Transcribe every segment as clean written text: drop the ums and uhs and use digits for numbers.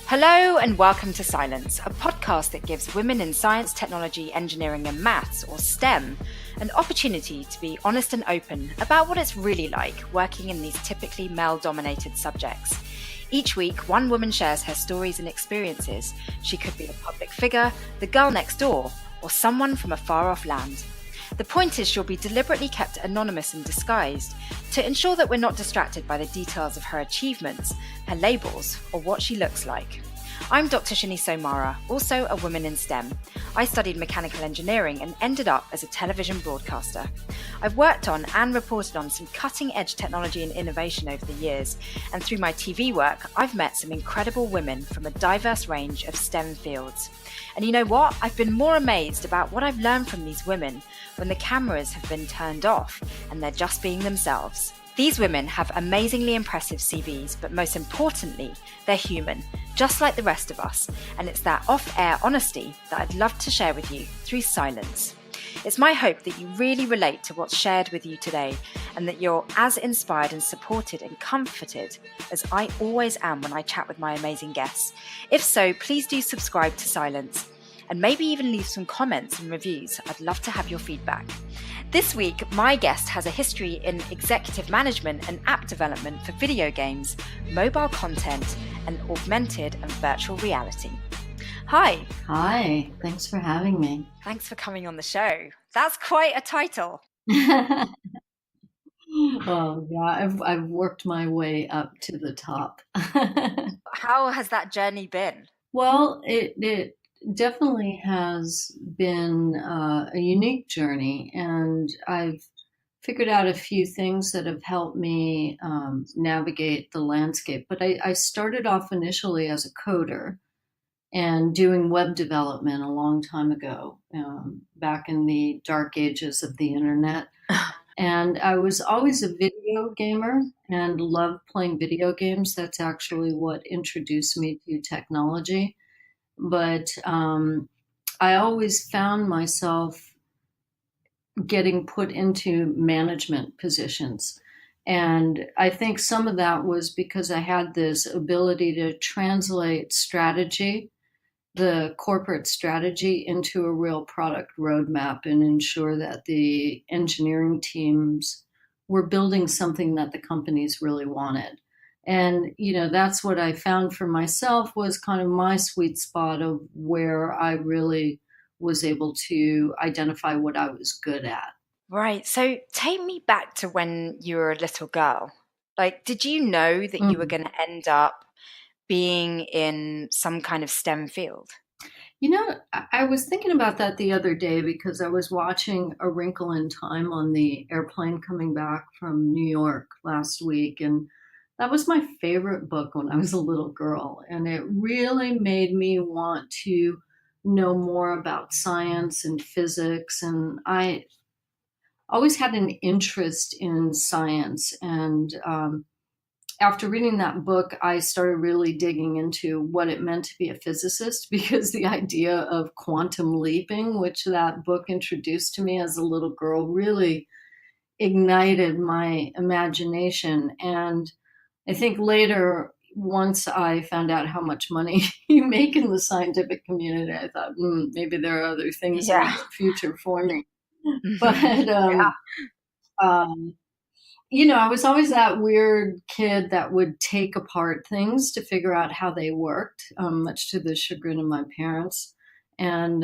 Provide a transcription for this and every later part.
Hello and welcome to Scilence, a podcast that gives women in science, technology, engineering and maths, or STEM, an opportunity to be honest and open about what it's really like working in these typically male-dominated subjects. Each week, one woman shares her stories and experiences. She could be a public figure, the girl next door, or someone from a far-off land. The point is she'll be deliberately kept anonymous and disguised to ensure that we're not distracted by the details of her achievements, her labels, or what she looks like. I'm Dr. Shini Somara, also a woman in STEM. I studied mechanical engineering and ended up as a television broadcaster. I've worked on and reported on some cutting-edge technology and innovation over the years, and through my TV work, I've met some incredible women from a diverse range of STEM fields. And you know what? I've been more amazed about what I've learned from these women when the cameras have been turned off and they're just being themselves. These women have amazingly impressive CVs, but most importantly, they're human, just like the rest of us. And it's that off-air honesty that I'd love to share with you through Scilence. It's my hope that you really relate to what's shared with you today and that you're as inspired and supported and comforted as I always am when I chat with my amazing guests. If so, please do subscribe to Scilence and maybe even leave some comments and reviews. I'd love to have your feedback. This week, my guest has a history in executive management and app development for video games, mobile content, and augmented and virtual reality. Hi. Hi, thanks for having me. Thanks for coming on the show. That's quite a title. Well, yeah, I've worked my way up to the top. How has that journey been? Well, it definitely has been a unique journey, and I've figured out a few things that have helped me navigate the landscape. But I started off initially as a coder and doing web development a long time ago, back in the dark ages of the internet. And I was always a video gamer and loved playing video games. That's actually what introduced me to technology. But I always found myself getting put into management positions. And I think some of that was because I had this ability to translate strategy, the corporate strategy, into a real product roadmap and ensure that the engineering teams were building something that the companies really wanted. And, that's what I found for myself was kind of my sweet spot of where I really was able to identify what I was good at. Right. So take me back to when you were a little girl. Like, did you know that you were going to end up being in some kind of STEM field? I was thinking about that the other day because I was watching A Wrinkle in Time on the airplane coming back from New York last week. And that was my favorite book when I was a little girl. And it really made me want to know more about science and physics. And I always had an interest in science. And after reading that book, I started really digging into what it meant to be a physicist, because the idea of quantum leaping, which that book introduced to me as a little girl, really ignited my imagination. And I think later, once I found out how much money you make in the scientific community, I thought, maybe there are other things in the future for me. But I was always that weird kid that would take apart things to figure out how they worked, much to the chagrin of my parents. And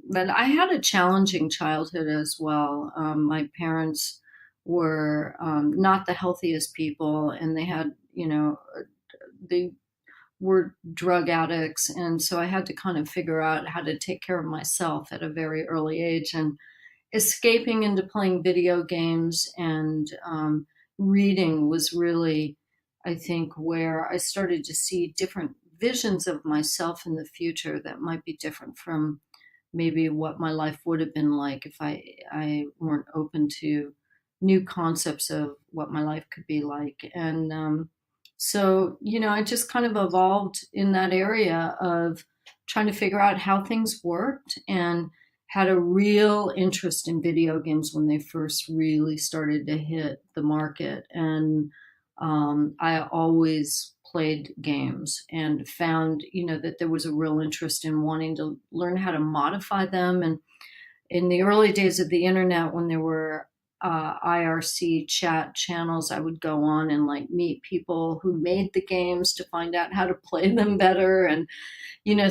but I had a challenging childhood as well. My parents were not the healthiest people, and they had, they were drug addicts. And so I had to kind of figure out how to take care of myself at a very early age. And escaping into playing video games and reading was really, I think, where I started to see different visions of myself in the future that might be different from maybe what my life would have been like if I weren't open to new concepts of what my life could be like. And so, I just kind of evolved in that area of trying to figure out how things worked, and had a real interest in video games when they first really started to hit the market. And I always played games and found, that there was a real interest in wanting to learn how to modify them. And in the early days of the internet, when there were IRC chat channels, I would go on and like meet people who made the games to find out how to play them better. And,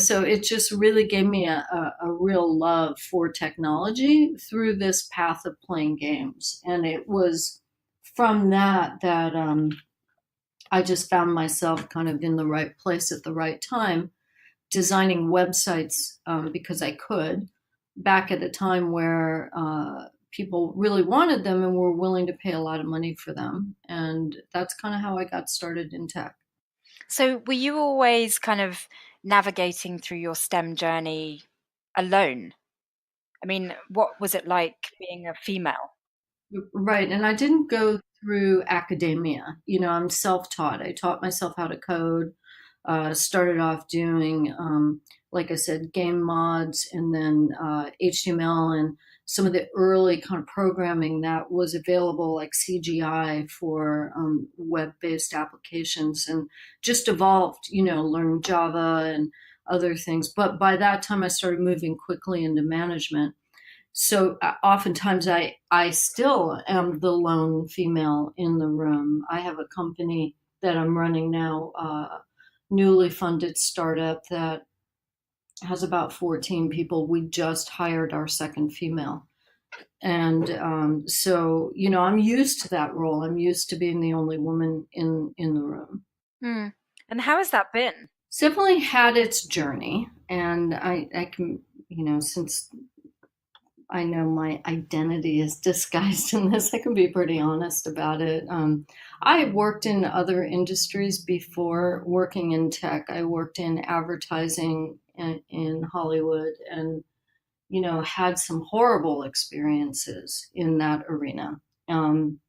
so it just really gave me a real love for technology through this path of playing games. And it was from that I just found myself kind of in the right place at the right time, designing websites because I could, back at a time where people really wanted them and were willing to pay a lot of money for them. And that's kind of how I got started in tech. So were you always kind of navigating through your STEM journey alone? I mean, what was it like being a female? Right. And I didn't go through academia. I'm self-taught. I taught myself how to code, started off doing, like I said, game mods and then HTML and some of the early kind of programming that was available, like CGI for web-based applications, and just evolved, learning Java and other things. But by that time, I started moving quickly into management. So oftentimes I still am the lone female in the room. I have a company that I'm running now, newly funded startup that has about 14 people. We just hired our second female. And so, I'm used to that role. I'm used to being the only woman in the room. Hmm. And how has that been? It's definitely had its journey. And I can, since I know my identity is disguised in this, I can be pretty honest about it. I worked in other industries before working in tech. I worked in advertising in Hollywood and, had some horrible experiences in that arena. Some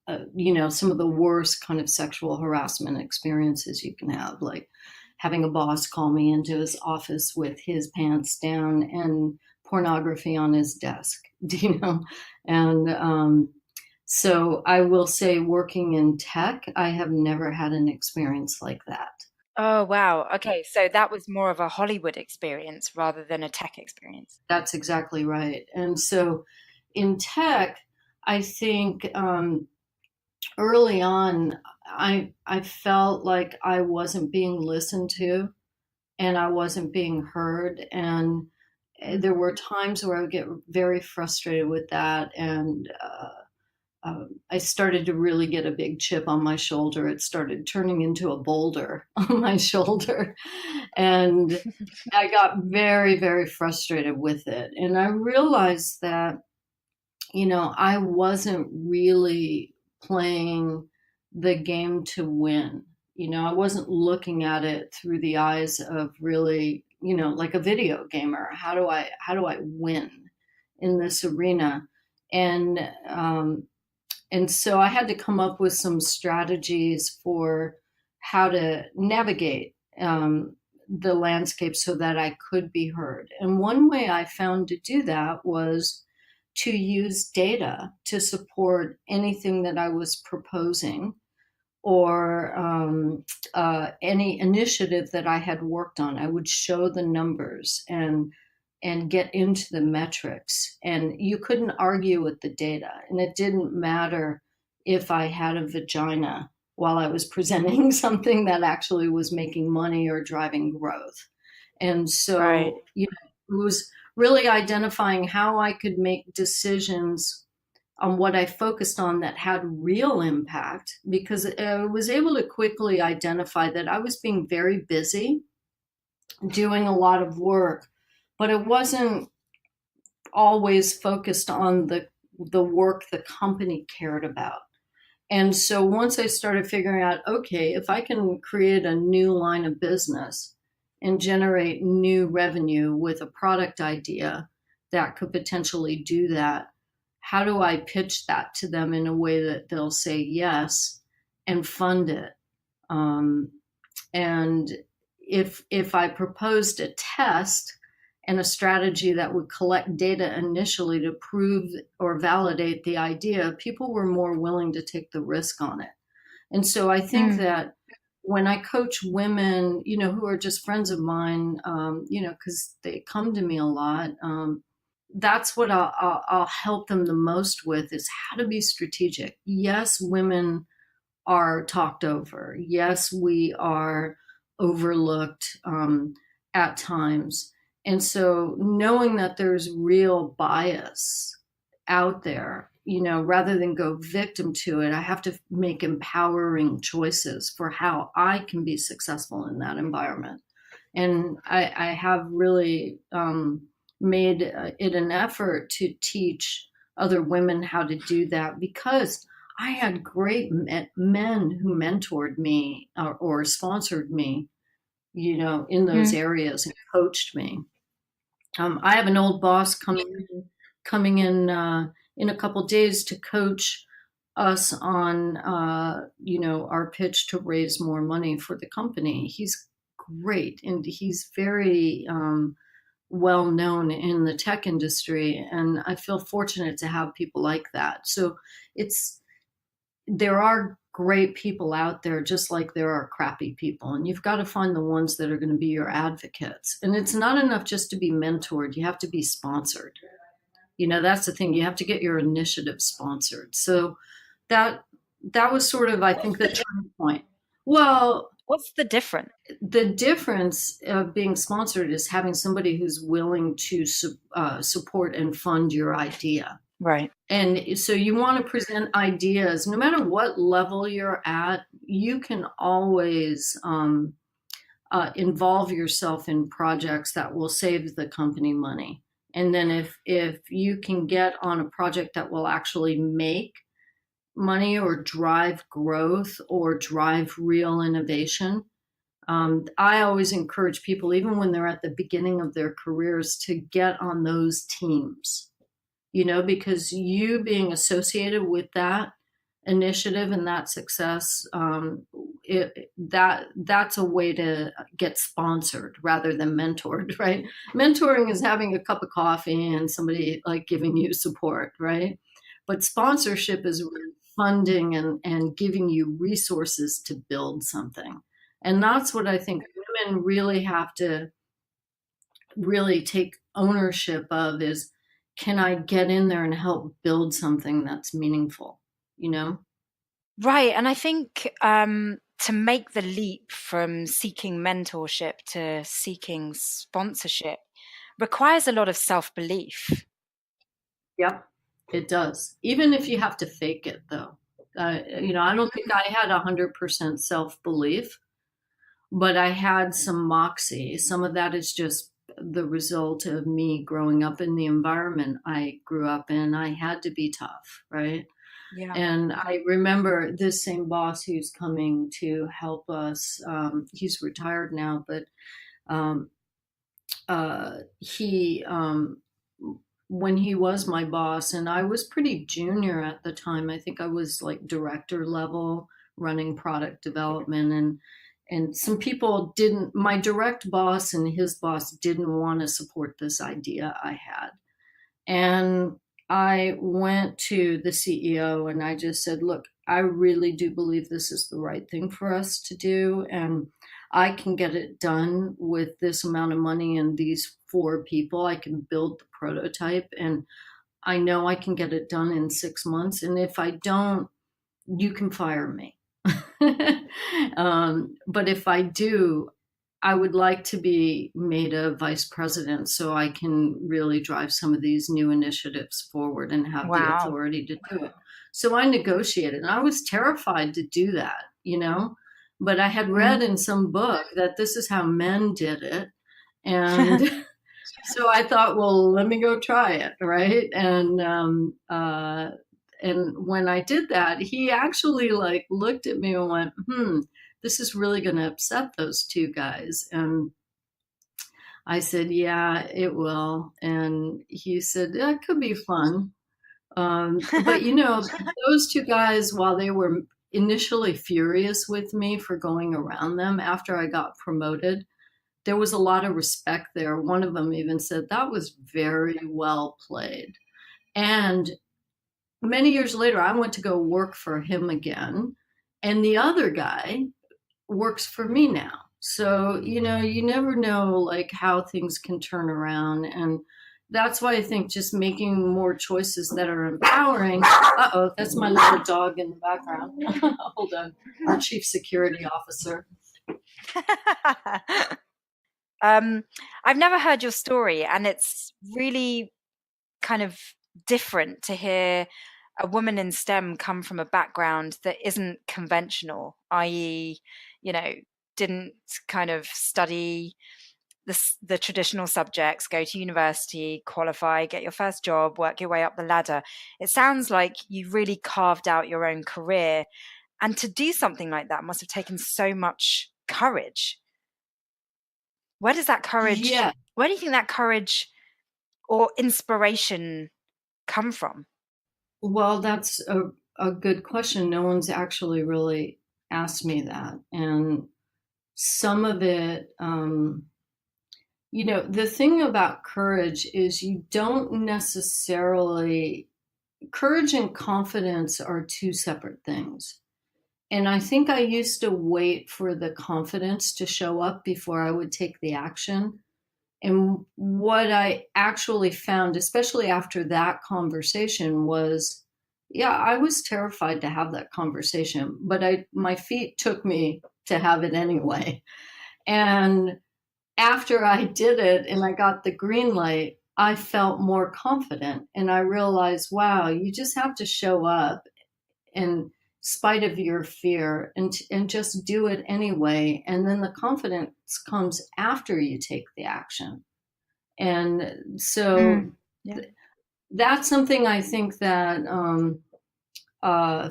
of the worst kind of sexual harassment experiences you can have, like having a boss call me into his office with his pants down and pornography on his desk, And so I will say, working in tech, I have never had an experience like that. Oh, wow. Okay, so that was more of a Hollywood experience rather than a tech experience. That's exactly right. And so in tech, I think early on, I felt like I wasn't being listened to and I wasn't being heard. And there were times where I would get very frustrated with that. And I started to really get a big chip on my shoulder. It started turning into a boulder on my shoulder. And I got very, very frustrated with it. And I realized that, I wasn't really playing the game to win. I wasn't looking at it through the eyes of really, like a video gamer. How do I win in this arena? And and so I had to come up with some strategies for how to navigate the landscape so that I could be heard. And one way I found to do that was to use data to support anything that I was proposing or any initiative that I had worked on. I would show the numbers and get into the metrics. And you couldn't argue with the data. And it didn't matter if I had a vagina while I was presenting something that actually was making money or driving growth. And so, Right. It was really identifying how I could make decisions on what I focused on that had real impact, because I was able to quickly identify that I was being very busy doing a lot of work, but it wasn't always focused on the work the company cared about. And so once I started figuring out, okay, if I can create a new line of business and generate new revenue with a product idea that could potentially do that, how do I pitch that to them in a way that they'll say yes and fund it? And if I proposed a test and a strategy that would collect data initially to prove or validate the idea, people were more willing to take the risk on it. And so I think Mm. that when I coach women, who are just friends of mine, because they come to me a lot, that's what I'll help them the most with is how to be strategic. Yes, women are talked over. Yes, we are overlooked at times. And so knowing that there's real bias out there, rather than go victim to it, I have to make empowering choices for how I can be successful in that environment. And I have really made it an effort to teach other women how to do that because I had great men who mentored me or sponsored me, in those Mm. areas and coached me. I have an old boss coming in a couple days to coach us on, our pitch to raise more money for the company. He's great, and he's very well known in the tech industry, and I feel fortunate to have people like that. So it's there are great people out there just like there are crappy people, and you've got to find the ones that are going to be your advocates. And it's not enough just to be mentored, you have to be sponsored. That's the thing, you have to get your initiative sponsored. So that that was sort of, I think, the turning point. Well, What's the difference? the difference of being sponsored is having somebody who's willing to support and fund your idea. Right. And so you want to present ideas, no matter what level you're at, you can always involve yourself in projects that will save the company money. And then if you can get on a project that will actually make money or drive growth or drive real innovation, I always encourage people, even when they're at the beginning of their careers, to get on those teams, because you being associated with that initiative and that success, that's a way to get sponsored rather than mentored, right? Mentoring is having a cup of coffee and somebody like giving you support, right? But sponsorship is really funding and giving you resources to build something. And that's what I think women really have to really take ownership of is, can I get in there and help build something that's meaningful, you know? Right. And I think to make the leap from seeking mentorship to seeking sponsorship requires a lot of self belief. Yep, it does. Even if you have to fake it, though. I don't think I had 100% self belief, but I had some moxie. Some of that is just the result of me growing up in the environment I grew up in. I had to be tough, right? Yeah. And I remember this same boss who's coming to help us. He's retired now, but um, he when he was my boss, and I was pretty junior at the time. I think I was like director level, running product development, and some people didn't. My direct boss and his boss didn't want to support this idea I had, and I went to the CEO and I just said, look, I really do believe this is the right thing for us to do. And I can get it done with this amount of money and these 4 people. I can build the prototype and I know I can get it done in 6 months. And if I don't, you can fire me. But if I do, I would like to be made a vice president so I can really drive some of these new initiatives forward and have the Wow. authority to do it. So I negotiated, and I was terrified to do that. But I had Mm. read in some book that this is how men did it. And so I thought, well, let me go try it, right? And when I did that, he actually like looked at me and went, this is really going to upset those 2 guys. And I said, yeah, it will. And he said, yeah, it could be fun. But those 2 guys, while they were initially furious with me for going around them after I got promoted, there was a lot of respect there. One of them even said, that was very well played. And many years later, I went to go work for him again. And the other guy works for me now. So, you never know like how things can turn around. And that's why I think just making more choices that are empowering. Uh-oh, that's my little dog in the background. Hold on. Our chief security officer. I've never heard your story, and it's really kind of different to hear a woman in STEM come from a background that isn't conventional, i.e., you know, didn't kind of study the traditional subjects, go to university, qualify, get your first job, work your way up the ladder. It sounds like you really carved out your own career. And to do something like that must have taken so much courage. Where does that courage, Yeah. where do you think that courage or inspiration come from? Well, that's a good question. No one's actually really asked me that. And some of it, the thing about courage is you don't necessarily, courage and confidence are two separate things. And I think I used to wait for the confidence to show up before I would take the action. And what I actually found, especially after that conversation, was yeah, I was terrified to have that conversation, but my feet took me to have it anyway. And after I did it and I got the green light, I felt more confident. And I realized, wow, you just have to show up in spite of your fear and just do it anyway. And then the confidence comes after you take the action. And so Yeah. that's something I think that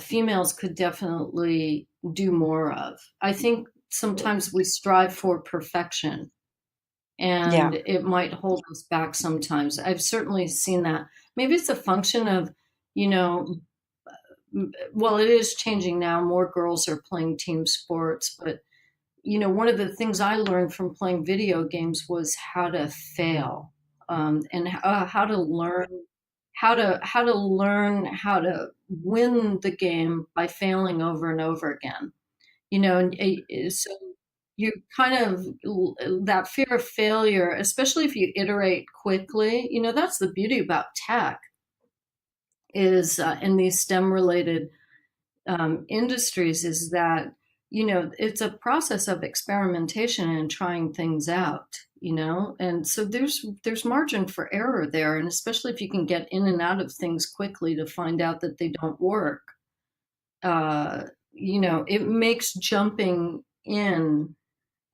females could definitely do more of. I think sometimes we strive for perfection Yeah. and it might hold us back sometimes. I've certainly seen that. Maybe it's a function of, you know, well, it is changing now. More girls are playing team sports, but one of the things I learned from playing video games was how to fail, and how to learn how to win the game by failing over and over again. So you kind of that fear of failure, especially if you iterate quickly. That's the beauty about tech is in these STEM related industries is that it's a process of experimentation and trying things out, and so there's margin for error there, and especially if you can get in and out of things quickly to find out that they don't work. It makes jumping in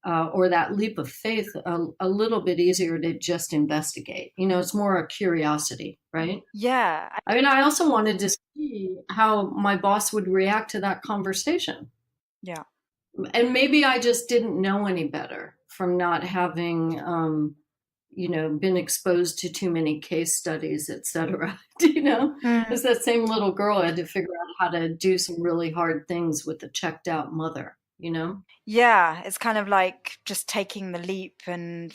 or that leap of faith a little bit easier to just investigate. It's more a curiosity, right? Yeah. I mean, I also wanted to see how my boss would react to that conversation. Yeah. And maybe I just didn't know any better from not having, been exposed to too many case studies, et cetera. Mm. It's that same little girl had to figure out how to do some really hard things with a checked out mother. Yeah. It's kind of like just taking the leap and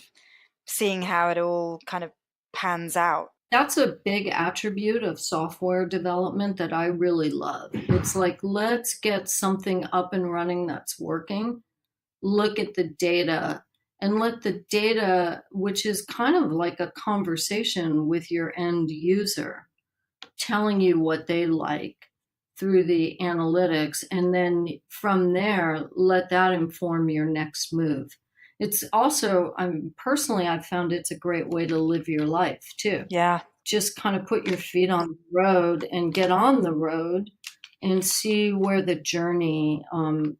seeing how it all kind of pans out. That's a big attribute of software development that I really love. It's like, let's get something up and running that's working, look at the data, and let the data, which is kind of like a conversation with your end user, telling you what they like through the analytics. And then from there, let that inform your next move. It's also, I've found it's a great way to live your life too. Yeah. Just kind of put your feet on the road and get on the road and see where the journey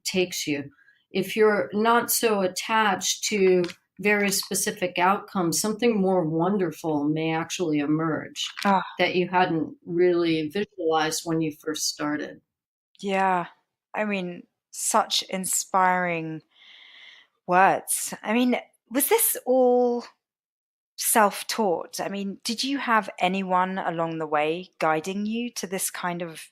takes you. If you're not so attached to very specific outcomes, something more wonderful may actually emerge Oh, that you hadn't really visualized when you first started. yeah. I mean, such inspiring words. I mean, was this all self-taught? I mean, did you have anyone along the way guiding you to this kind of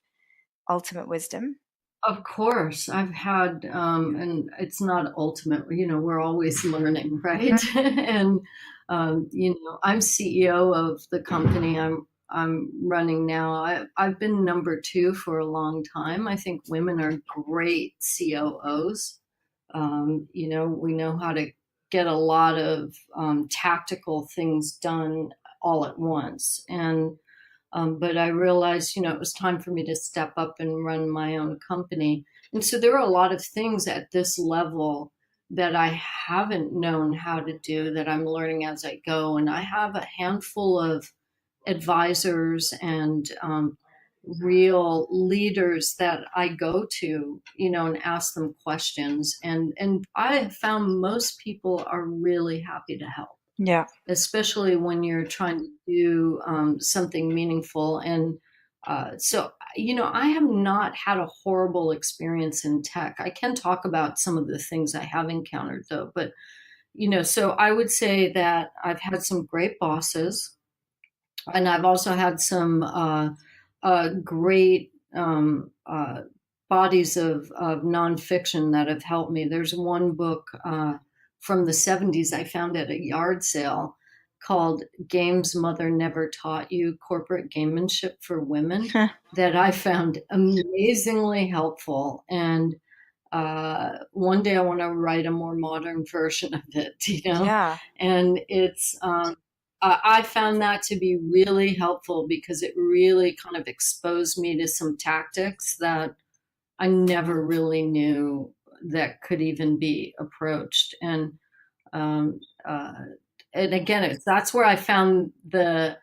ultimate wisdom? Of course, I've had, and it's not ultimate, we're always learning, right? And, I'm CEO of the company I'm running now. I've been number two for a long time. I think women are great COOs. We know how to get a lot of tactical things done all at once. But I realized, it was time for me to step up and run my own company. And so there are a lot of things at this level that I haven't known how to do that I'm learning as I go. And I have a handful of advisors and real leaders that I go to, and ask them questions. And I have found most people are really happy to help, Yeah. especially when you're trying to do something meaningful. And so, I have not had a horrible experience in tech. I can talk about some of the things I have encountered, though. But, so I would say that I've had some great bosses, and I've also had some great bodies of nonfiction that have helped me. There's one book from the 70s I found at a yard sale called Games Mother Never Taught You, Corporate Gamemanship for Women, that I found amazingly helpful. And one day I want to write a more modern version of it, Yeah. and I found that to be really helpful because it really kind of exposed me to some tactics that I never really knew that could even be approached. Um, uh, and again, that's where I found the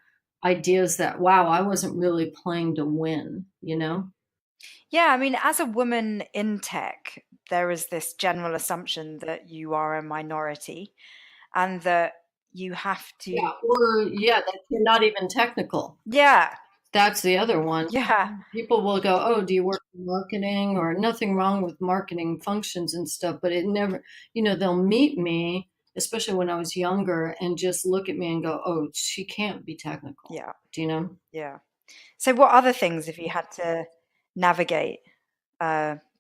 ideas that, wow, I wasn't really playing to win. Yeah, I mean, as a woman in tech, there is this general assumption that you are a minority and that you have to. Yeah, or yeah, that you're not even technical. Yeah, That's the other one. yeah, People will go, "Oh, do you work in marketing?" Or nothing wrong with marketing functions and stuff, but it never, they'll meet me, especially when I was younger, and just look at me and go, "Oh, she can't be technical." yeah, Do you know? yeah. So, what other things have you had to navigate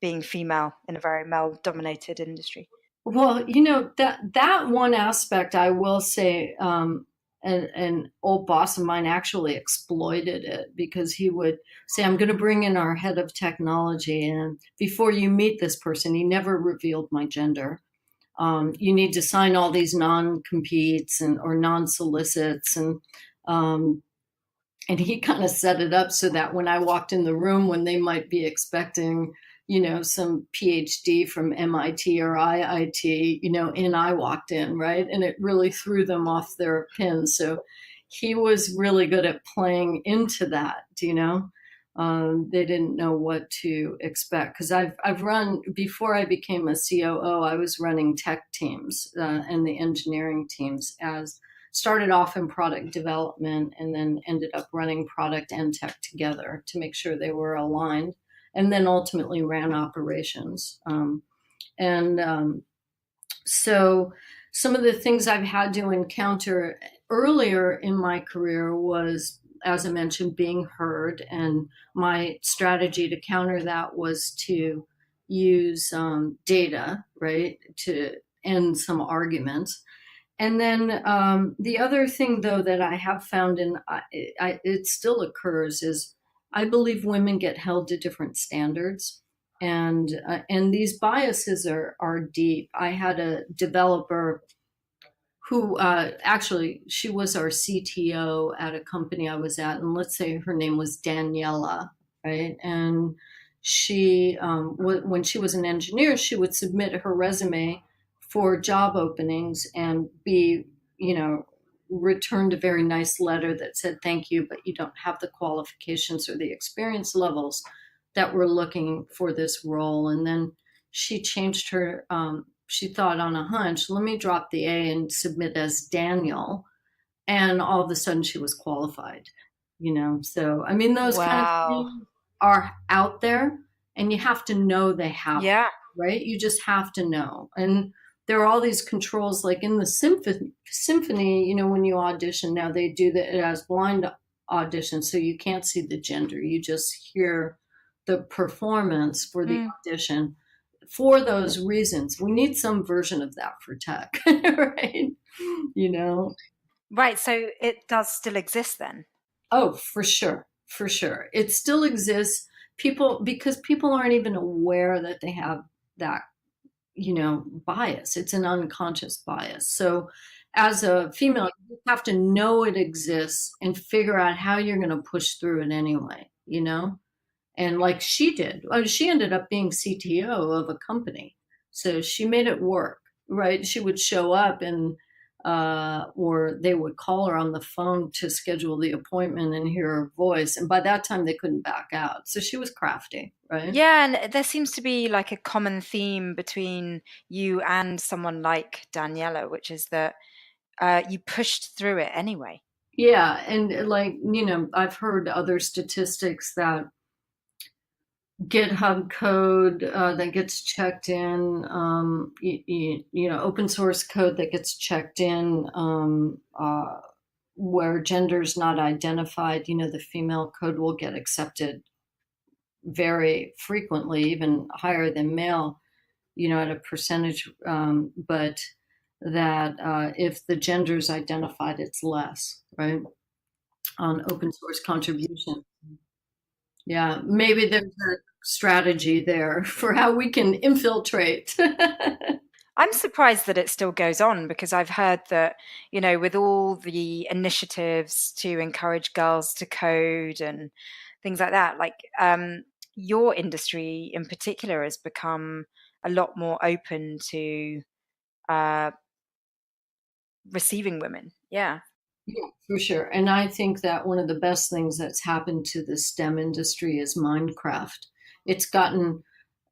being female in a very male dominated industry? Well, that one aspect, I will say, an old boss of mine actually exploited it because he would say, "I'm going to bring in our head of technology, and before you meet this person," he never revealed my gender. You need to sign all these non-competes or non-solicits, um, and he kind of set it up so that when I walked in the room, when they might be expecting, some PhD from MIT or IIT, and I walked in, right? And it really threw them off their pins. So he was really good at playing into that. They didn't know what to expect because I've run before I became a COO. I was running tech teams and the engineering teams as started off in product development and then ended up running product and tech together to make sure they were aligned, and then ultimately ran operations. And So some of the things I've had to encounter earlier in my career was, as I mentioned, being heard. And my strategy to counter that was to use data, right, to end some arguments. And then the other thing, though, that I have found, and it still occurs, is I believe women get held to different standards, and these biases are deep. I had a developer who actually she was our CTO at a company I was at, and let's say her name was Daniela, right? And she, when she was an engineer, she would submit her resume for job openings and be, returned a very nice letter that said thank you, but you don't have the qualifications or the experience levels that we're looking for this role. And then she changed her she thought on a hunch, let me drop the A and submit as Daniel. And all of a sudden she was qualified. So, I mean, those kind of Wow. things are out there and you have to know they happen, Yeah. right? You just have to know. And there are all these controls, like in the symphony, when you audition now, they do that as blind audition. So you can't see the gender. You just hear the performance for the Mm. audition. For those reasons, we need some version of that for tech, right? You know? Right. So it does still exist then. Oh, for sure. For sure. It still exists. Because people aren't even aware that they have that bias. It's an unconscious bias. So as a female, you have to know it exists and figure out how you're going to push through it anyway. And like she did, she ended up being CTO of a company. So she made it work, right? She would show up or they would call her on the phone to schedule the appointment and hear her voice. And by that time, they couldn't back out. So she was crafty, right? Yeah, and there seems to be like a common theme between you and someone like Daniela, which is that you pushed through it anyway. Yeah. And like, I've heard other statistics that GitHub code that gets checked in, open source code that gets checked in where gender's not identified, the female code will get accepted very frequently, even higher than male, at a percentage. But that if the gender's identified, it's less, right? On open source contribution. Yeah, maybe there's a strategy there for how we can infiltrate. I'm surprised that it still goes on because I've heard that, with all the initiatives to encourage girls to code and things like that, like your industry in particular has become a lot more open to uh, receiving women. Yeah. Yeah, for sure. And I think that one of the best things that's happened to the STEM industry is Minecraft. It's gotten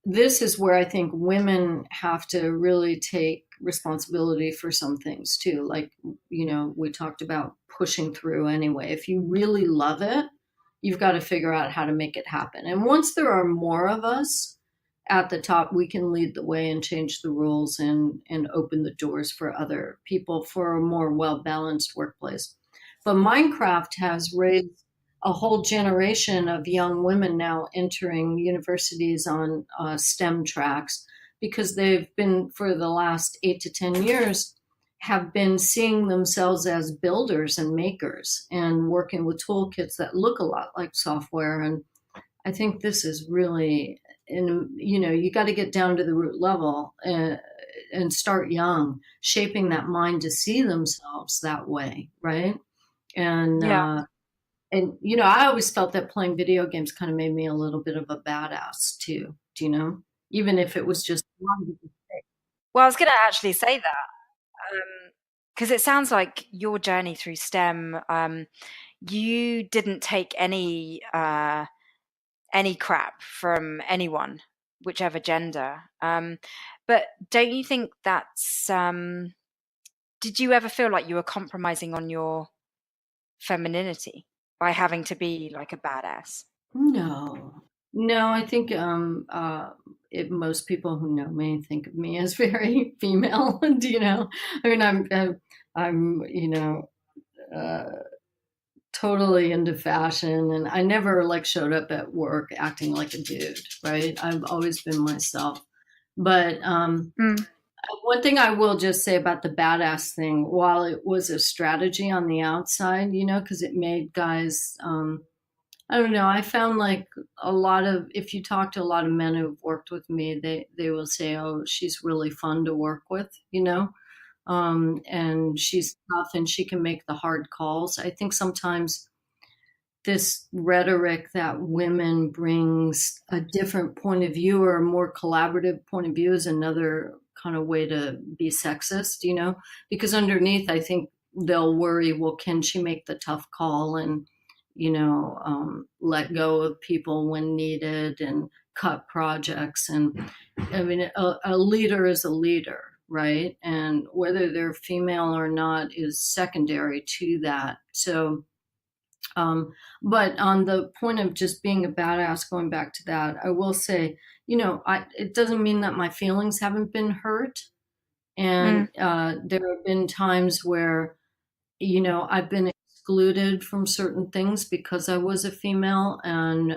This is where I think women have to really take responsibility for some things too. Like, we talked about pushing through anyway. If you really love it, you've got to figure out how to make it happen. And once there are more of us at the top, we can lead the way and change the rules and open the doors for other people for a more well balanced workplace. But Minecraft has raised a whole generation of young women now entering universities on STEM tracks because they've been, for the last 8 to 10 years, have been seeing themselves as builders and makers and working with toolkits that look a lot like software. And I think this is really, you got to get down to the root level and start young, shaping that mind to see themselves that way, right? And Yeah. I always felt that playing video games kind of made me a little bit of a badass too. Do you know? Even if it was just one. Well, I was going to actually say that because it sounds like your journey through STEM, you didn't take any crap from anyone, whichever gender. But don't you think that's did you ever feel like you were compromising on your femininity by having to be like a badass? No, no. I think most people who know me think of me as very female. Do you know? I mean, I'm uh, totally into fashion, and I never like showed up at work acting like a dude. Right? I've always been myself. But Mm. one thing I will just say about the badass thing, while it was a strategy on the outside, because it made guys, I don't know, I found like if you talk to a lot of men who've worked with me, they will say, oh, she's really fun to work with, and she's tough and she can make the hard calls. I think sometimes this rhetoric that women brings a different point of view or a more collaborative point of view is another kind of way to be sexist, because underneath I think they'll worry, well, can she make the tough call and let go of people when needed and cut projects. And I mean, a leader is a leader, right? And whether they're female or not is secondary to that. So but on the point of just being a badass, going back to that, I will say, it doesn't mean that my feelings haven't been hurt. Mm. And there have been times where, I've been excluded from certain things because I was a female. And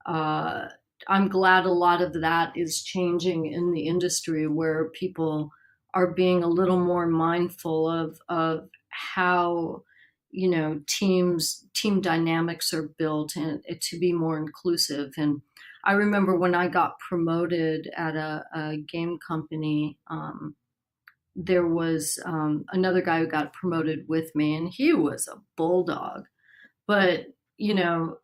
uh, I'm glad a lot of that is changing in the industry where people are being a little more mindful of how team dynamics are built and to be more inclusive. And I remember when I got promoted at a game company, there was another guy who got promoted with me, and he was a bulldog. But, you know,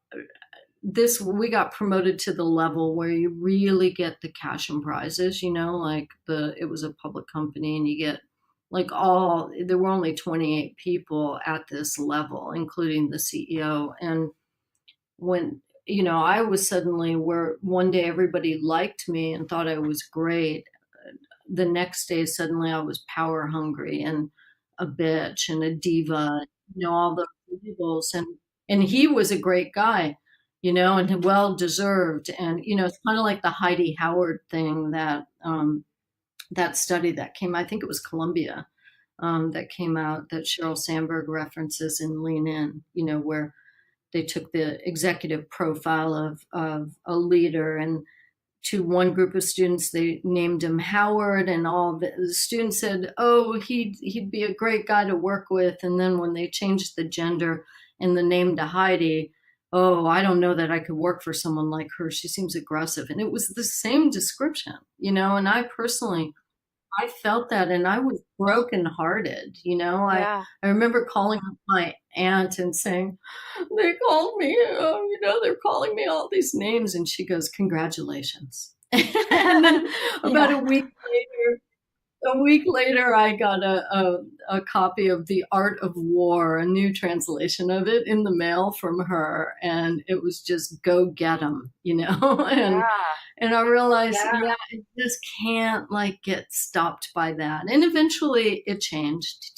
this we got promoted to the level where you really get the cash and prizes, like it was a public company and you get like all there were only 28 people at this level, including the CEO. And when I was suddenly where one day everybody liked me and thought I was great, the next day suddenly I was power hungry and a bitch and a diva, all the labels. And he was a great guy, and well deserved. And it's kind of like the Heidi Howard thing, that study that came, I think it was Columbia, that came out, that Sheryl Sandberg references in Lean In, where they took the executive profile of a leader, and to one group of students they named him Howard, and all the students said, oh, he'd be a great guy to work with. And then when they changed the gender and the name to Heidi, oh, I don't know that I could work for someone like her, she seems aggressive. And it was the same description, and I felt that, and I was brokenhearted. Yeah. I remember calling up my aunt and saying, they called me, they're calling me all these names. And she goes, congratulations. And then about Yeah. a week later, I got a copy of The Art of War, a new translation of it, in the mail from her. And it was just go get 'em, and Yeah. I realized, yeah, it just can't like get stopped by that. And eventually it changed,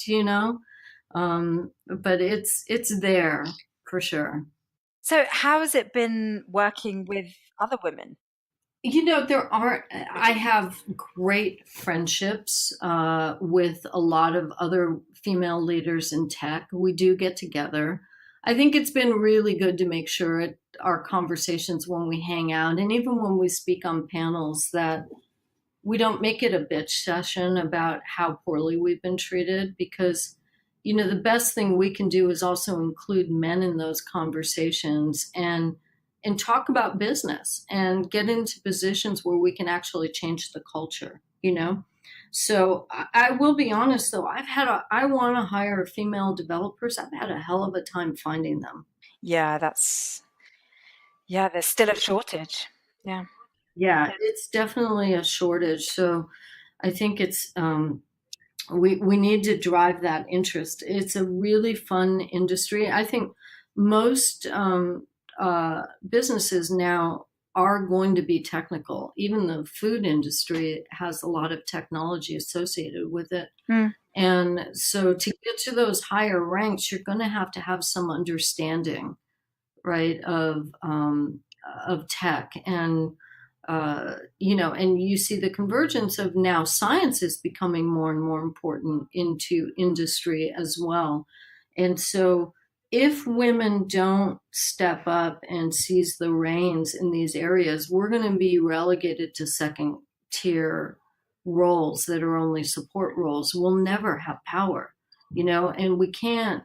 but it's there for sure. So how has it been working with other women? I have great friendships with a lot of other female leaders in tech. We do get together. I think it's been really good to make sure our conversations when we hang out and even when we speak on panels that we don't make it a bitch session about how poorly we've been treated, because the best thing we can do is also include men in those conversations and talk about business and get into positions where we can actually change the culture. So I will be honest though, I want to hire female developers. I've had a hell of a time finding them. Yeah, there's still a shortage. Yeah. Yeah, it's definitely a shortage. So I think we need to drive that interest. It's a really fun industry. I think most businesses now are going to be technical. Even the food industry has a lot of technology associated with it. Mm. And so to get to those higher ranks, you're going to have some understanding, right, of tech. And and you see the convergence of now science is becoming more and more important into industry as well. And so if women don't step up and seize the reins in these areas, we're going to be relegated to second tier roles that are only support roles. We'll never have power, and we can't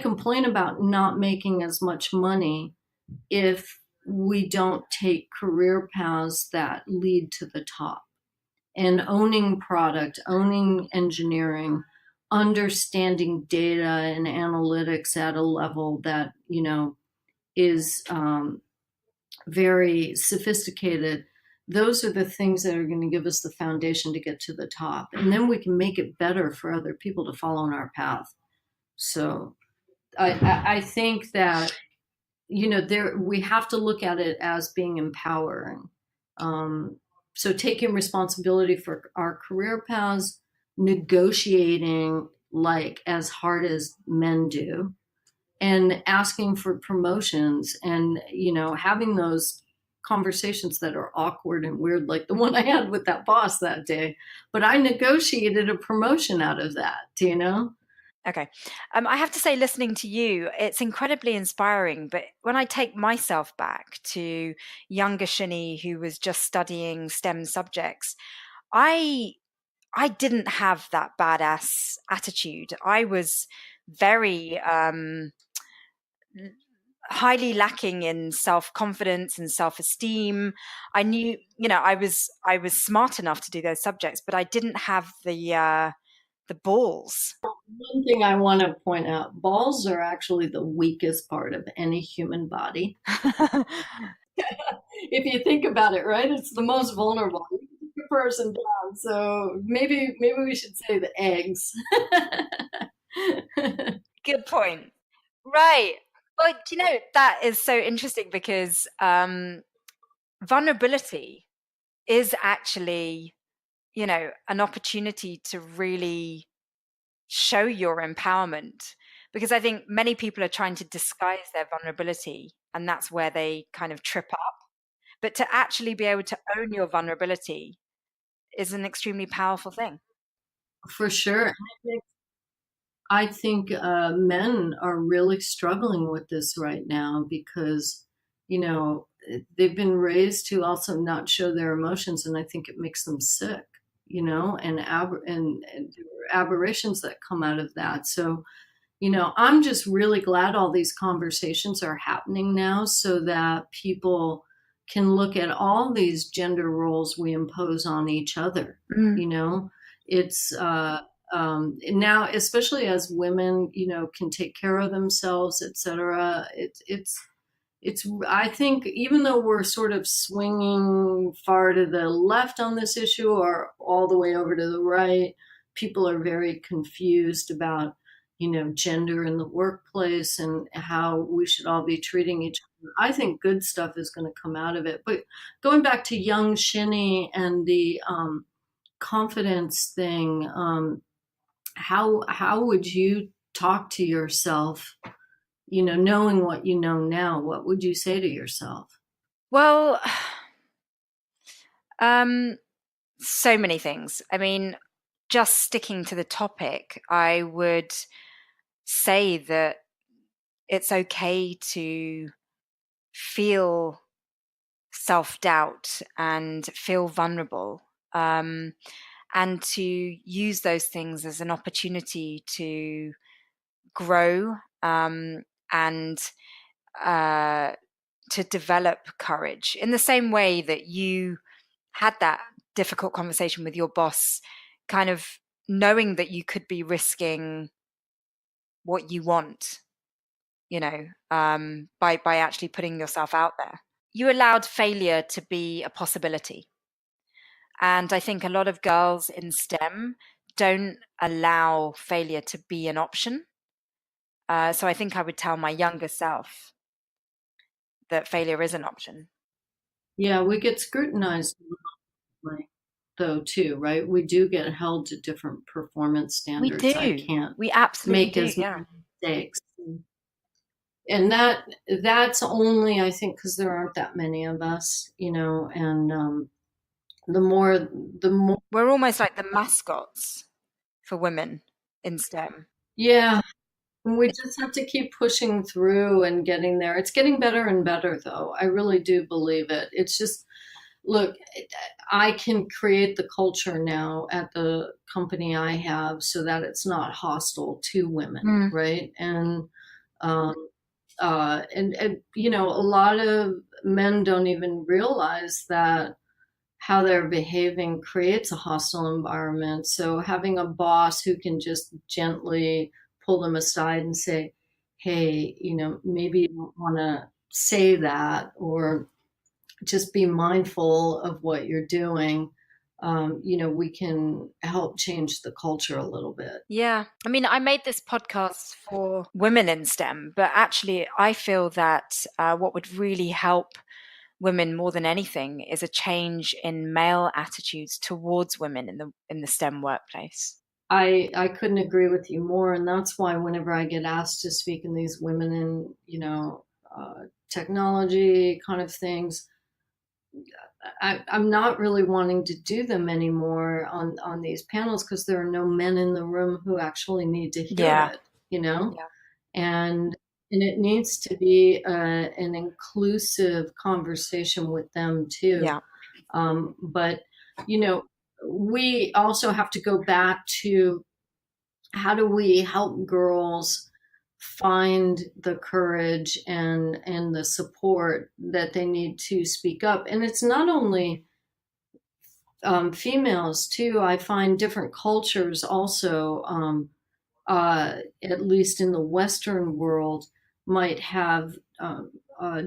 complain about not making as much money if we don't take career paths that lead to the top. And owning product, owning engineering, understanding data and analytics at a level that is very sophisticated. Those are the things that are going to give us the foundation to get to the top, and then we can make it better for other people to follow in our path. So I think that there we have to look at it as being empowering. Um, so taking responsibility for our career paths, negotiating like as hard as men do, and asking for promotions, and having those conversations that are awkward and weird, like the one I had with that boss that day. But I negotiated a promotion out of that. Okay. I have to say, listening to you, it's incredibly inspiring. But when I take myself back to younger Shani, who was just studying STEM subjects, I I didn't have that badass attitude. I was very highly lacking in self-confidence and self-esteem. I knew, I was smart enough to do those subjects, but I didn't have the balls. One thing I want to point out, balls are actually the weakest part of any human body. If you think about it, right? It's the most vulnerable. You can take a person down. So maybe we should say the eggs. Good point. Right. But that is so interesting because vulnerability is actually, an opportunity to really show your empowerment. Because I think many people are trying to disguise their vulnerability, and that's where they kind of trip up. But to actually be able to own your vulnerability is an extremely powerful thing. For sure. I think men are really struggling with this right now because, you know, they've been raised to also not show their emotions, and I think it makes them sick, and there are aberrations that come out of that. So, I'm just really glad all these conversations are happening now so that people can look at all these gender roles we impose on each other. Mm. You know, it's now, especially as women, can take care of themselves, etc. It's I think even though we're sort of swinging far to the left on this issue or all the way over to the right, people are very confused about gender in the workplace and how we should all be treating each other. I think good stuff is going to come out of it. But going back to young Shinny and the confidence thing, how would you talk to yourself, knowing what you know now? What would you say to yourself? Well, so many things. I mean, just sticking to the topic, I would say that it's okay to feel self doubt and feel vulnerable, and to use those things as an opportunity to grow, and uh, to develop courage in the same way that you had that difficult conversation with your boss, kind of knowing that you could be risking what you want, by actually putting yourself out there. You allowed failure to be a possibility. And I think a lot of girls in STEM don't allow failure to be an option. So I think I would tell my younger self that failure is an option. Yeah, we get scrutinized, like, though, too, right? We do get held to different performance We standards. I do. can't We absolutely make do. as Yeah. many mistakes. And that's only, I think, because there aren't that many of us, and the more the more We're almost like the mascots for women in STEM. yeah, we just have to keep pushing through and getting there. It's getting better and better, though. I really do believe it. It's just, look, I can create the culture now at the company I have so that it's not hostile to women, Mm. right? Um, a lot of men don't even realize that how they're behaving creates a hostile environment. So having a boss who can just gently pull them aside and say, hey, maybe you don't want to say that, or just be mindful of what you're doing. We can help change the culture a little bit. Yeah. I mean, I made this podcast for women in STEM, but actually, I feel that what would really help women more than anything is a change in male attitudes towards women in the STEM workplace. I couldn't agree with you more, and that's why whenever I get asked to speak in these women in technology kind of things, I'm not really wanting to do them anymore on these panels because there are no men in the room who actually need to hear Yeah. it, you know, Yeah. and it needs to be an inclusive conversation with them too. Yeah. But you know, we also have to go back to how do we help girls find the courage and the support that they need to speak up. And it's not only females too. I find different cultures also, at least in the Western world, might have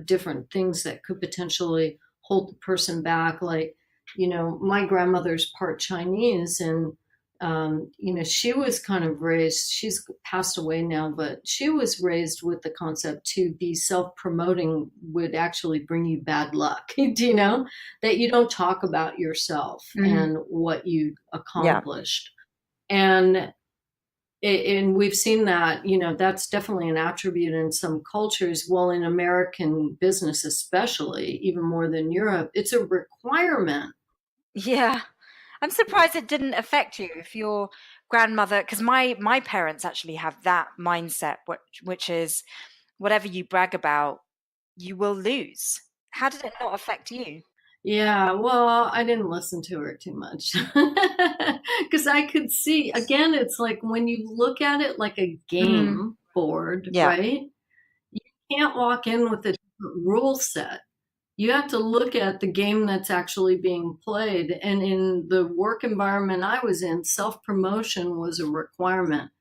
different things that could potentially hold the person back. Like, my grandmother's part Chinese, and she was kind of raised. She's passed away now, but she was raised with the concept to be self-promoting would actually bring you bad luck. Do you know that you don't talk about yourself Mm. and what you Yeah. accomplished? And we've seen that, that's definitely an attribute in some cultures. Well, in American business, especially, even more than Europe, it's a requirement. Yeah. I'm surprised it didn't affect you if your grandmother, because my parents actually have that mindset, which is whatever you brag about, you will lose. How did it not affect you? Yeah, well, I didn't listen to her too much because I could see, again, it's like when you look at it like a Mm. game board, Yeah. right? You can't walk in with a different rule set. You have to look at the game that's actually being played. And in the work environment I was in, self promotion was a requirement.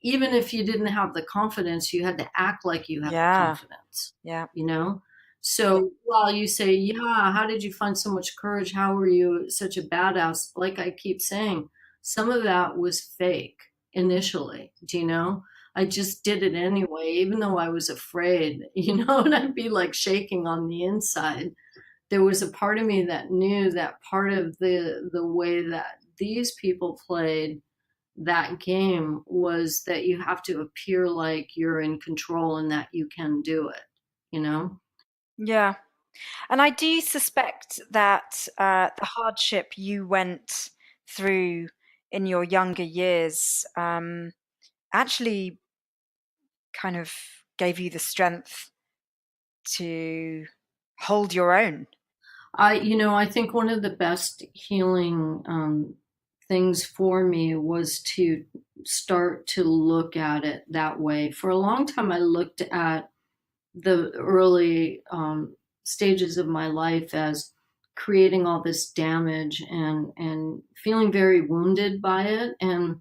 Even if you didn't have the confidence, you had to act like you had the Yeah. confidence, Yeah. you know? So while you say, yeah, how did you find so much courage? How were you such a badass? Like I keep saying, some of that was fake initially, do you know? I just did it anyway, even though I was afraid, and I'd be like shaking on the inside. There was a part of me that knew that part of the way that these people played that game was that you have to appear like you're in control and that you can do it, you know? Yeah. And I do suspect that the hardship you went through in your younger years actually kind of gave you the strength to hold your own. I think one of the best healing things for me was to start to look at it that way. For a long time, I looked at the early stages of my life as creating all this damage and feeling very wounded by it. And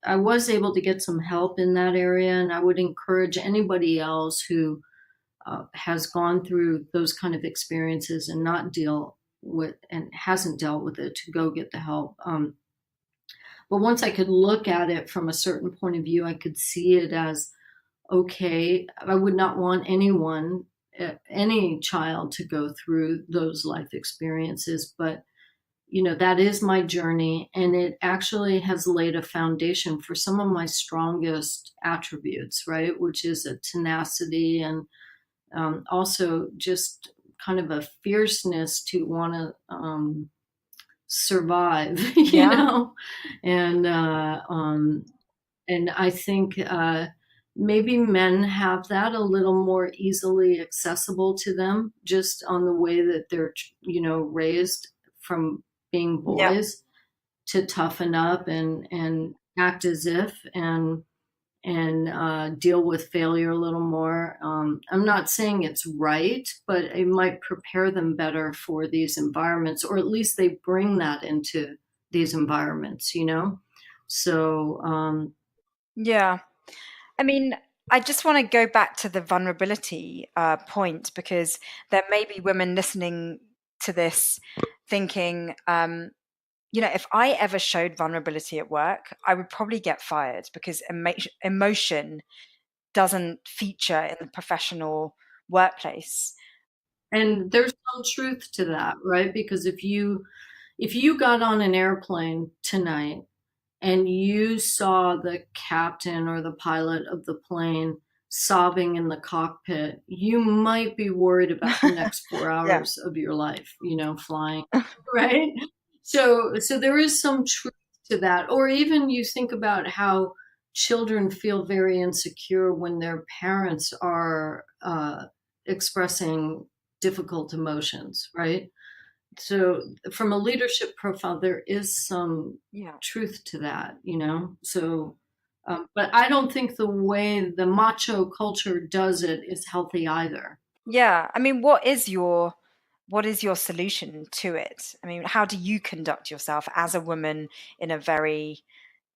I was able to get some help in that area, and I would encourage anybody else who has gone through those kind of experiences and not deal with and hasn't dealt with it to go get the help. But once I could look at it from a certain point of view, I could see it as okay. I would not want anyone, any child, to go through those life experiences, but that is my journey, and it actually has laid a foundation for some of my strongest attributes, right? Which is a tenacity and also just kind of a fierceness to want to survive, Yeah. and and I think maybe men have that a little more easily accessible to them, just on the way that they're raised from being Yeah. boys to toughen up and act as if and deal with failure a little more. I'm not saying it's right, but it might prepare them better for these environments, or at least they bring that into these environments. So, Yeah. I mean, I just want to go back to the vulnerability point because there may be women listening to this thinking, if I ever showed vulnerability at work, I would probably get fired because emotion doesn't feature in the professional workplace. and there's some truth to that, right? Because if you got on an airplane tonight and you saw the captain or the pilot of the plane sobbing in the cockpit, you might be worried about the next four Yeah. hours of your life, flying, right? So there is some truth to that. Or even you think about how children feel very insecure when their parents are expressing difficult emotions, right? So from a leadership profile, there is some Yeah. truth to that. So But I don't think the way the macho culture does it is healthy either. Yeah. I mean, what is your solution to it? I mean, how do you conduct yourself as a woman in a very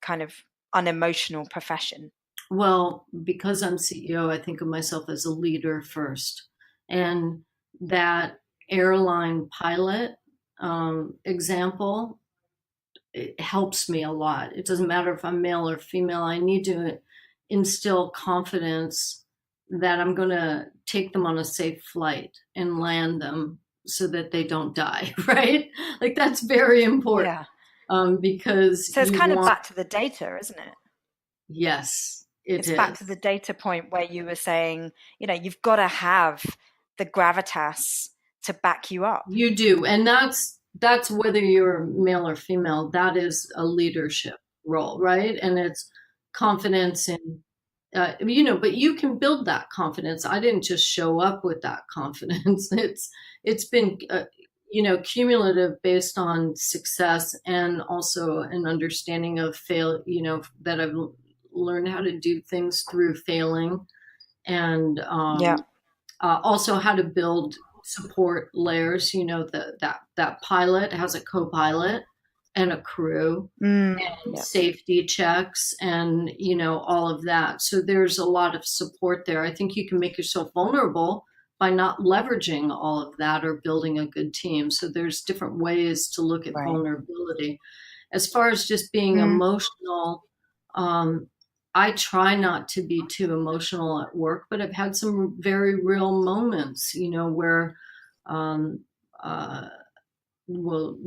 kind of unemotional profession? Well, because I'm CEO, I think of myself as a leader first. And that airline pilot example, it helps me a lot. It doesn't matter if I'm male or female. I need to instill confidence that I'm going to take them on a safe flight and land them so that they don't die, right? Like that's very important Yeah. because So it's you kind of want, back to the data, isn't it? yes, it It's back is. to the data point where you were saying, you've got to have the gravitas to back you up. You do. And that's whether you're male or female, that is a leadership role, right? And it's confidence in but you can build that confidence. I didn't just show up with that confidence. It's been cumulative based on success and also an understanding of fail, that I've learned how to do things through failing and Yeah. also how to build support layers. That pilot has a co-pilot and a crew and Yeah. safety checks and all of that. So there's a lot of support there. I think you can make yourself vulnerable by not leveraging all of that or building a good team. So there's different ways to look at Right. vulnerability. As far as just being Mm, emotional, um, I try not to be too emotional at work, but I've had some very real moments, where, um, uh, well,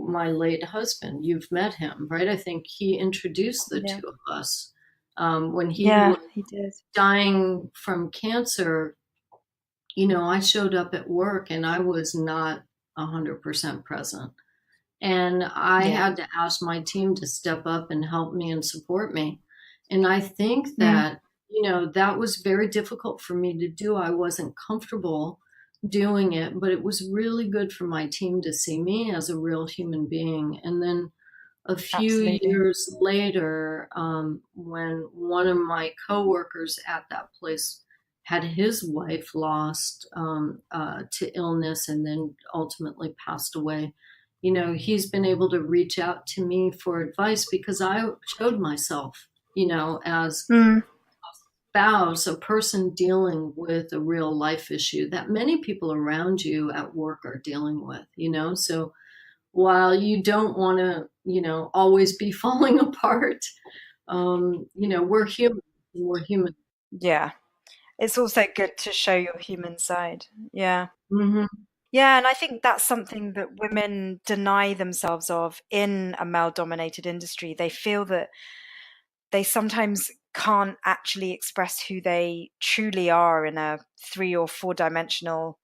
my late husband. You've met him, right? I think he introduced the yeah. two of us. When he Yeah, was he did. dying from cancer, I showed up at work and I was not 100% present. And I Yeah. had to ask my team to step up and help me and support me. And I think Mm, that, that was very difficult for me to do. I wasn't comfortable doing it, but it was really good for my team to see me as a real human being. And then a few absolutely. years later, when one of my coworkers at that place had his wife lost to illness and then ultimately passed away, he's been able to reach out to me for advice because I showed myself, as Mm, spouse, a person dealing with a real life issue that many people around you at work are dealing with, so while you don't want to, always be falling apart, we're human. We're human. yeah. It's also good to show your human side. Yeah. Hmm. Yeah, and I think that's something that women deny themselves of in a male-dominated industry. They feel that they sometimes can't actually express who they truly are in a 3 or 4 dimensional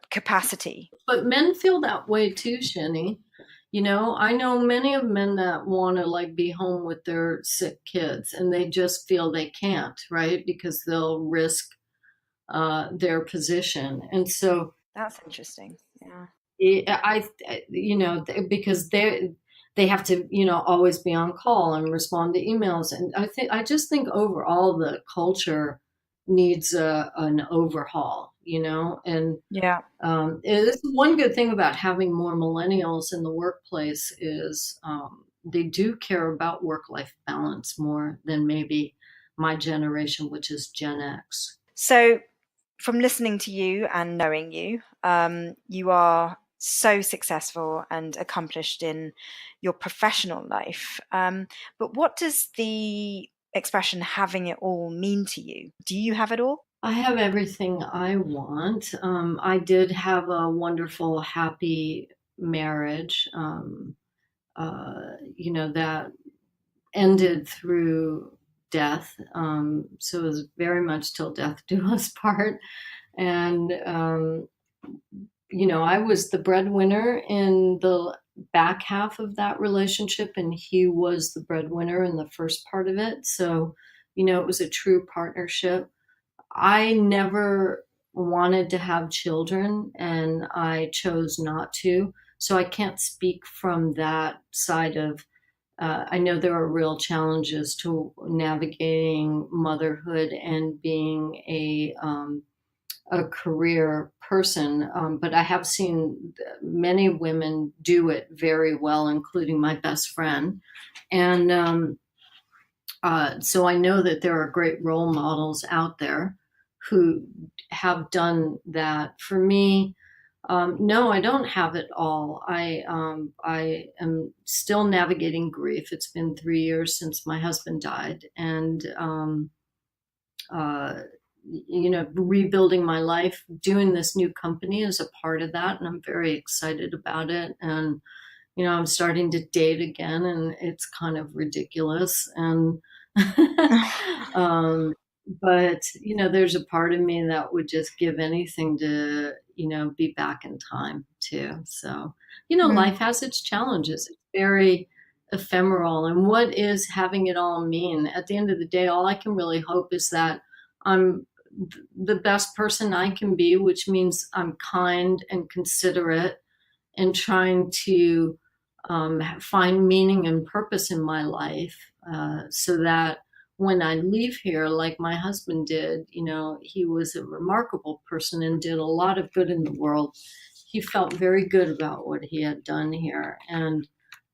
capacity. But men feel that way too, Shani. I know many of men that want to like be home with their sick kids and they just feel they can't, right? Because they'll risk their position. And so That's interesting. Yeah. because they have to, always be on call and respond to emails. And I just think overall the culture needs an overhaul, and Yeah. this is one good thing about having more millennials in the workplace is they do care about work-life balance more than maybe my generation, which is Gen X. So, from listening to you and knowing you, you are so successful and accomplished in your professional life. But what does the expression having it all mean to you? Do you have it all? I have everything I want. I did have a wonderful, happy marriage, that ended through death. So it was very much till death do us part. And, I was the breadwinner in the back half of that relationship, and he was the breadwinner in the first part of it. So, it was a true partnership. I never wanted to have children and I chose not to. So I can't speak from that side of I know there are real challenges to navigating motherhood and being a career person, but I have seen many women do it very well, including my best friend. And so I know that there are great role models out there who have done that. For me, no, I don't have it all. I am still navigating grief. It's been 3 years since my husband died, and uh, rebuilding my life, doing this new company is a part of that, and I'm very excited about it. And I'm starting to date again, and it's kind of ridiculous. And um, but there's a part of me that would just give anything to be back in time too. So Mm, life has its challenges. It's very ephemeral, and what is having it all mean? At the end of the day, all I can really hope is that I'm the best person I can be, which means I'm kind and considerate and trying to find meaning and purpose in my life, so that when I leave here, like my husband did, he was a remarkable person and did a lot of good in the world. He felt very good about what he had done here. And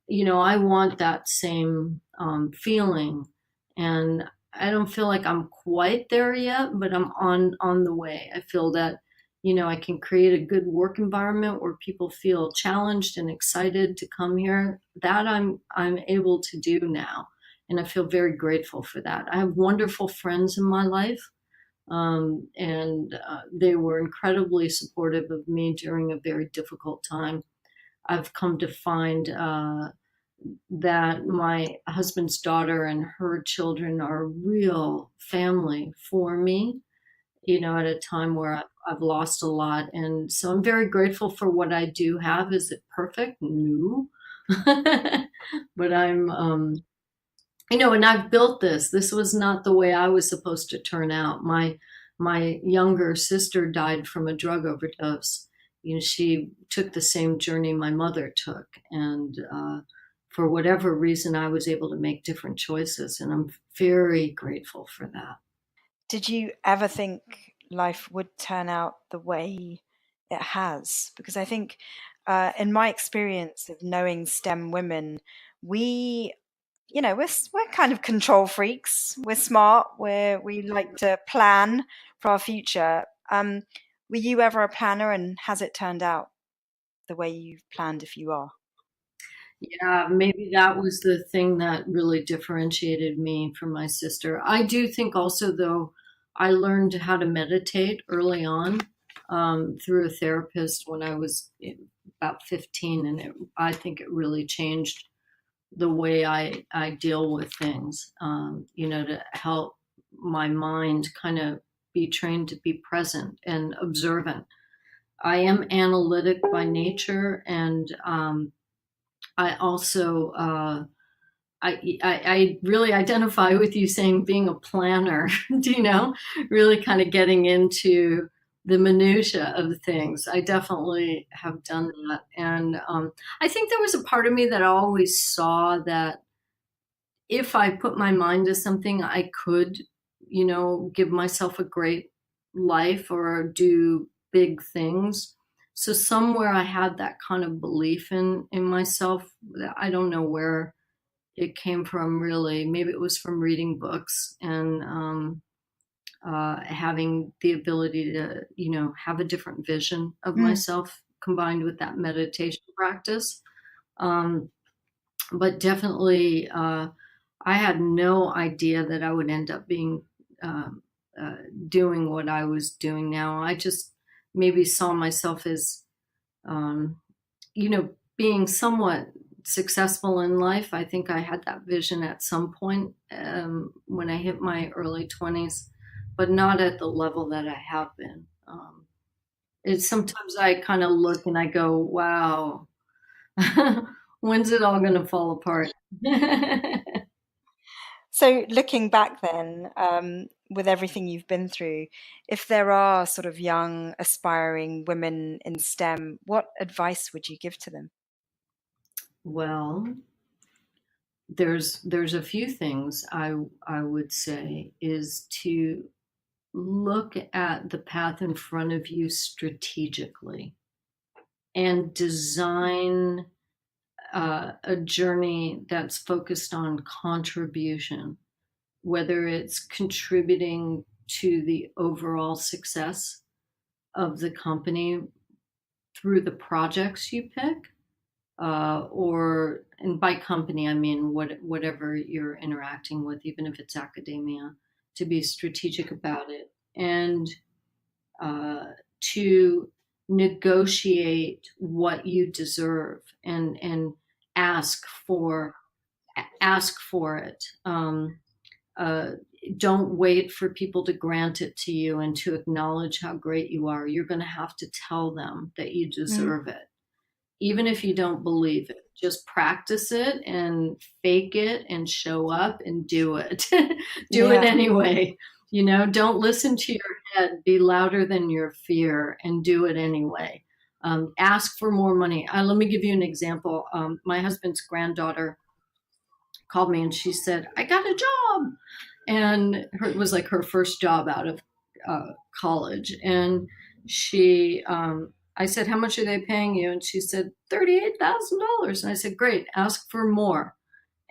I want that same feeling. And I don't feel like I'm quite there yet, but I'm on the way. I feel that I can create a good work environment where people feel challenged and excited to come here. That I'm able to do now, and I feel very grateful for that. I have wonderful friends in my life, and they were incredibly supportive of me during a very difficult time. I've come to find that my husband's daughter and her children are real family for me, at a time where I've lost a lot. And so I'm very grateful for what I do have. Is it perfect? No. But and I've built this. This was not the way I was supposed to turn out. My younger sister died from a drug overdose. She took the same journey my mother took, and for whatever reason, I was able to make different choices, and I'm very grateful for that. did you ever think life would turn out the way it has? Because I think, in my experience of knowing STEM women, we, we're kind of control freaks. We're smart. We like to plan for our future. Were you ever a planner, and has it turned out the way you've planned? If you are, Yeah, maybe that was the thing that really differentiated me from my sister. I do think also, though, I learned how to meditate early on, through a therapist when I was about 15, and I think it really changed the way I deal with things, to help my mind kind of be trained to be present and observant. I am analytic by nature, and I also I really identify with you saying being a planner. Do really kind of getting into the minutia of things. I definitely have done that, and I think there was a part of me that always saw that if I put my mind to something, I could, give myself a great life or do big things. So somewhere I had that kind of belief in myself. I don't know where it came from really. Maybe it was from reading books and having the ability to, have a different vision of mm, myself combined with that meditation practice. Um, but definitely, I had no idea that I would end up being uh, uh, doing what I was doing now. I just maybe saw myself as, um, being somewhat successful in life. I think I had that vision at some point, when I hit my early 20s, but not at the level that I have been. It's sometimes I kind of look and I go, wow, when's it all going to fall apart? so, looking back then, with everything you've been through, if there are sort of young, aspiring women in STEM, what advice would you give to them? Well, there's a few things I would say is to look at the path in front of you strategically and design a journey that's focused on contribution, whether it's contributing to the overall success of the company through the projects you pick, or, and by company, I mean whatever you're interacting with, even if it's academia, to be strategic about it and to negotiate what you deserve and ask for it. Uh, don't wait for people to grant it to you and to acknowledge how great you are. You're going to have to tell them that you deserve it, even if you don't believe it. Just practice it and fake it and show up and do it. Do it anyway. Don't listen to your head. Be louder than your fear and do it anyway. Ask for more money. Let me give you an example. My husband's granddaughter called me and she said, I got a job. And it was like her first job out of college. And I said, how much are they paying you? And she said, $38,000. And I said, great, ask for more.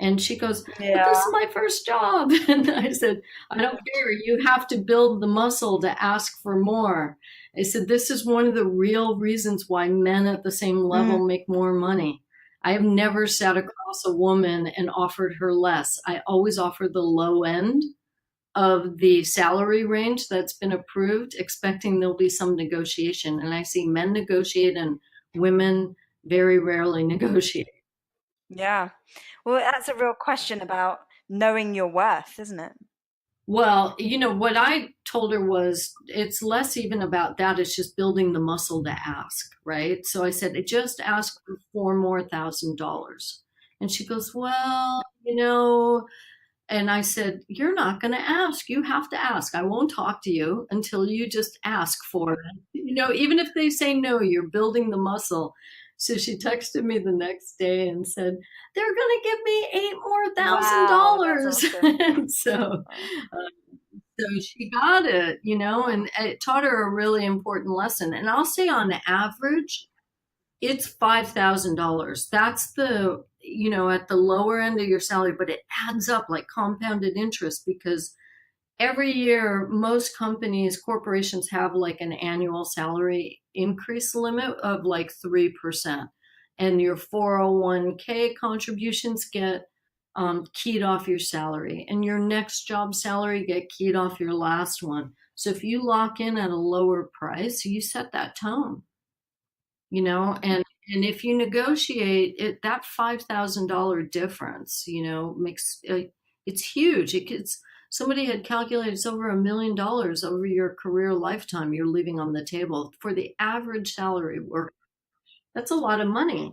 And she goes, but this is my first job. And I said, I don't care. You have to build the muscle to ask for more. I said, this is one of the real reasons why men at the same level make more money. I have never sat across a woman and offered her less. I always offer the low end of the salary range that's been approved, expecting there'll be some negotiation. And I see men negotiate and women very rarely negotiate. Yeah. Well, that's a real question about knowing your worth, isn't it? Well, what I told her was it's less even about that. It's just building the muscle to ask, right? So I said, just ask for $4,000. And she goes, well, and I said, you're not going to ask. You have to ask. I won't talk to you until you just ask for it. Even if they say no, you're building the muscle. So she texted me the next day and said, they're going to give me $8,000 more. And so she got it, and it taught her a really important lesson. And I'll say on average, it's $5,000. That's the, at the lower end of your salary, but it adds up like compounded interest because every year, most corporations have like an annual salary increase limit of like 3%. And your 401k contributions get keyed off your salary. And your next job salary get keyed off your last one. So if you lock in at a lower price, you set that tone, and if you negotiate it, that $5,000 difference, makes it's huge. Somebody had calculated it's over $1 million over your career lifetime you're leaving on the table for the average salary work. That's a lot of money.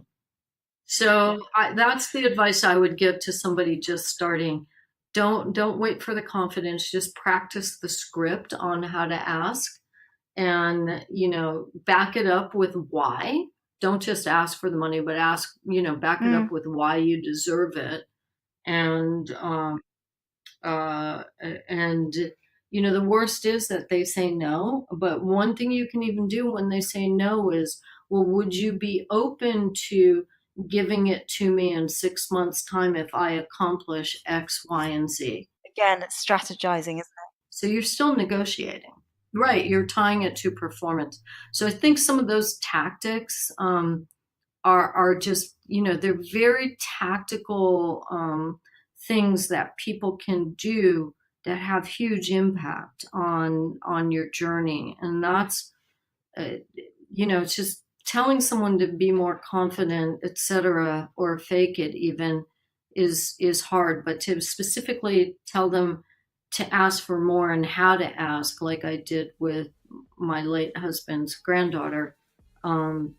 So that's the advice I would give to somebody just starting. Don't wait for the confidence. Just practice the script on how to ask and, back it up with why. Don't just ask for the money, but ask, back it up with why you deserve it. And the worst is that they say no. But one thing you can even do when they say no is, well, would you be open to giving it to me in 6 months' time if I accomplish X, Y, and Z? Again, it's strategizing, isn't it? So you're still negotiating. Right, you're tying it to performance. So I think some of those tactics are just, they're very tactical things that people can do that have huge impact on your journey. And that's, it's just telling someone to be more confident, etc., or fake it even is hard. But to specifically tell them to ask for more and how to ask, like I did with my late husband's granddaughter, was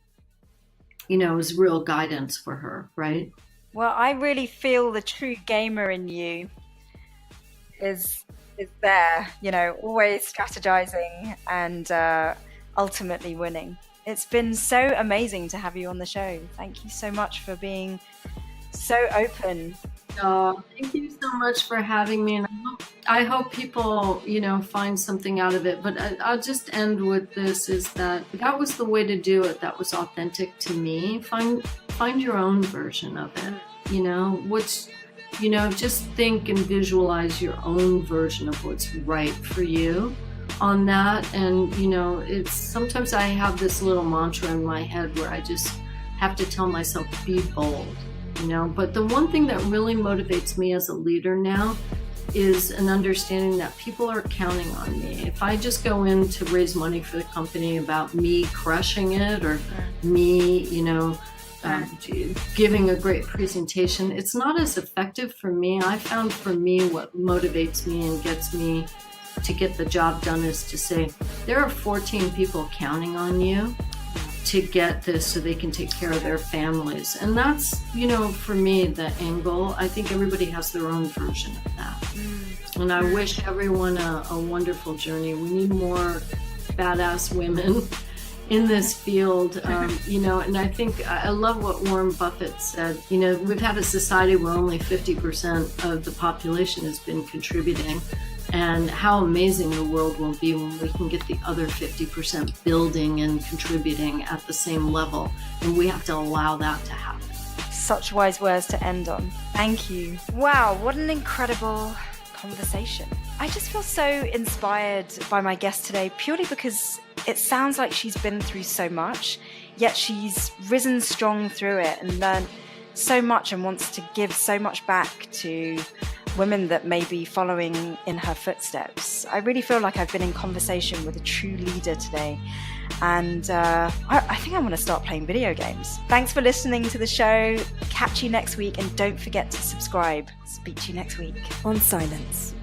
real guidance for her, right? Well, I really feel the true gamer in you is there, always strategizing and ultimately winning. It's been so amazing to have you on the show. Thank you so much for being so open Thank you so much for having me. And I hope people, find something out of it. But I'll just end with this, is that was the way to do it. That was authentic to me. Find your own version of it, just think and visualize your own version of what's right for you on that. And, it's sometimes I have this little mantra in my head where I just have to tell myself, be bold. But the one thing that really motivates me as a leader now is an understanding that people are counting on me. If I just go in to raise money for the company about me crushing it, or me, giving a great presentation, it's not as effective for me. I found for me what motivates me and gets me to get the job done is to say, there are 14 people counting on you to get this so they can take care of their families. And that's, for me, the end goal. I think everybody has their own version of that. And I wish everyone a wonderful journey. We need more badass women in this field, and I think I love what Warren Buffett said. We've had a society where only 50% of the population has been contributing, and how amazing the world will be when we can get the other 50% building and contributing at the same level, and we have to allow that to happen. Such wise words to end on. Thank you. Wow, what an incredible conversation. I just feel so inspired by my guest today, purely because it sounds like she's been through so much, yet she's risen strong through it and learned so much and wants to give so much back to women that may be following in her footsteps. I really feel like I've been in conversation with a true leader today, and I think I want to start playing video games. Thanks for listening to the show. Catch you next week, and don't forget to subscribe. Speak to you next week on Scilence.